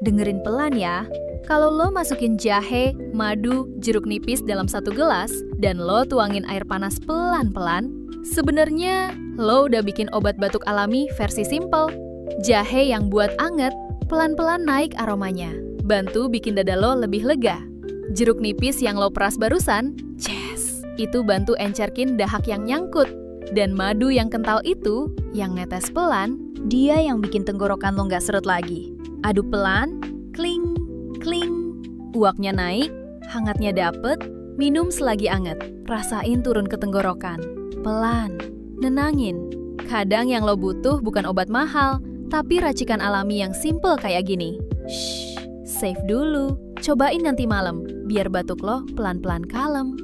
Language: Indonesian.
Dengerin pelan ya. Kalau lo masukin jahe, madu, jeruk nipis dalam satu gelas, dan lo tuangin air panas pelan-pelan, sebenarnya lo udah bikin obat batuk alami versi simple. Jahe yang buat anget, pelan-pelan naik aromanya, bantu bikin dada lo lebih lega. Jeruk nipis yang lo peras barusan, itu bantu encerkin dahak yang nyangkut. Dan madu yang kental itu, yang netes pelan, dia yang bikin tenggorokan lo nggak seret lagi. Aduk pelan, kling, kling. Uapnya naik, hangatnya dapet, minum selagi anget. Rasain turun ke tenggorokan. Pelan, nenangin. Kadang yang lo butuh bukan obat mahal, tapi racikan alami yang simple kayak gini. Shh, save dulu. Cobain nanti malam, biar batuk lo pelan-pelan kalem.